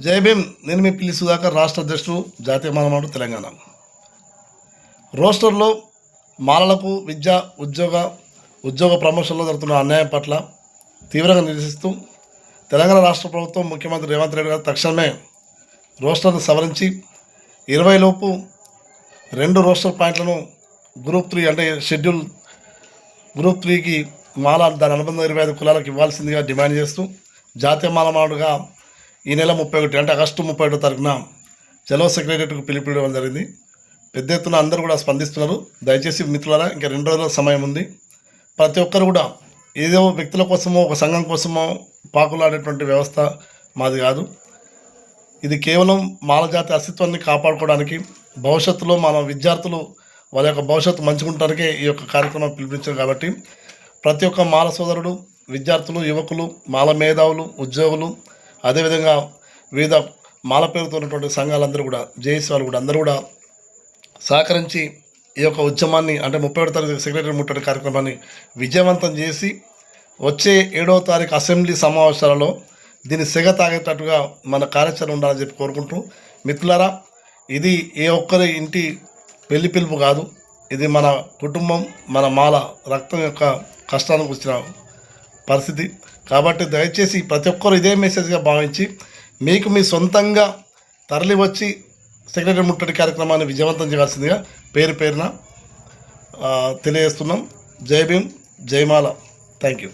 జై భీమ్. నేను మీ పిల్లి సుధాకర్, రాష్ట్ర అధ్యక్షుడు, జాతీయ మానవుడు, తెలంగాణ. రోస్టర్లో మాలలకు విద్య, ఉద్యోగ ప్రమోషన్లో జరుగుతున్న అన్యాయం పట్ల తీవ్రంగా నిరసిస్తూ తెలంగాణ రాష్ట్ర ప్రభుత్వం, ముఖ్యమంత్రి రేవంత్ రెడ్డి గారు తక్షణమే రోస్టర్ను సవరించి 20 లోపు 2 రోస్టర్ పాయింట్లను గ్రూప్ 3 అంటే షెడ్యూల్ గ్రూప్ 3కి మాల దాని అనుబంధ 25 కులాలకు ఇవ్వాల్సిందిగా డిమాండ్ చేస్తూ జాతీయ మానవుడుగా ఈ నెల 31 అంటే ఆగస్టు 31 తారీఖున చలో సెక్రటరీకి పిలుపునివ్వడం జరిగింది. పెద్ద ఎత్తున అందరూ కూడా స్పందిస్తున్నారు. దయచేసి మిత్రులారా, ఇంకా 2 రోజుల సమయం ఉంది. ప్రతి ఒక్కరు కూడా ఏదో వ్యక్తుల కోసమో ఒక సంఘం కోసమో పాకులాడేటువంటి వ్యవస్థ మాది కాదు. ఇది కేవలం మాల జాతి అస్తిత్వాన్ని కాపాడుకోవడానికి, భవిష్యత్తులో మన విద్యార్థులు వాళ్ళ యొక్క భవిష్యత్తు మంచుకుంటానికే ఈ యొక్క కార్యక్రమం పిలిపించారు. కాబట్టి ప్రతి ఒక్క మాల సోదరుడు, విద్యార్థులు, యువకులు, మాల మేధావులు, ఉద్యోగులు, అదేవిధంగా వివిధ మాల పేరుతో ఉన్నటువంటి సంఘాలందరూ కూడా, జేఏసీ వాళ్ళు కూడా అందరూ కూడా సహకరించి ఈ యొక్క ఉద్యమాన్ని అంటే 31 తారీఖు సెక్రటరీ ముట్టడి కార్యక్రమాన్ని విజయవంతం చేసి వచ్చే 7వ తారీఖు అసెంబ్లీ సమావేశాలలో దీన్ని సెగ తాగేటట్టుగా మన కార్యాచరణ ఉండాలని చెప్పి కోరుకుంటూ, మిత్రులారా, ఇది ఏ ఒక్కరి ఇంటి పెళ్లి పిలుపు కాదు. ఇది మన కుటుంబం, మన మాల రక్తం యొక్క కష్టానికి వచ్చిన పరిస్థితి. కాబట్టి దయచేసి ప్రతి ఒక్కరు ఇదే మెసేజ్గా భావించి మీకు మీ సొంతంగా తరలి వచ్చి సెక్రటరీ ముట్టడి కార్యక్రమాన్ని విజయవంతం చేయాల్సిందిగా పేరు పేరున తెలియజేస్తున్నాం. జై భీమ్, జై మాల. Thank you.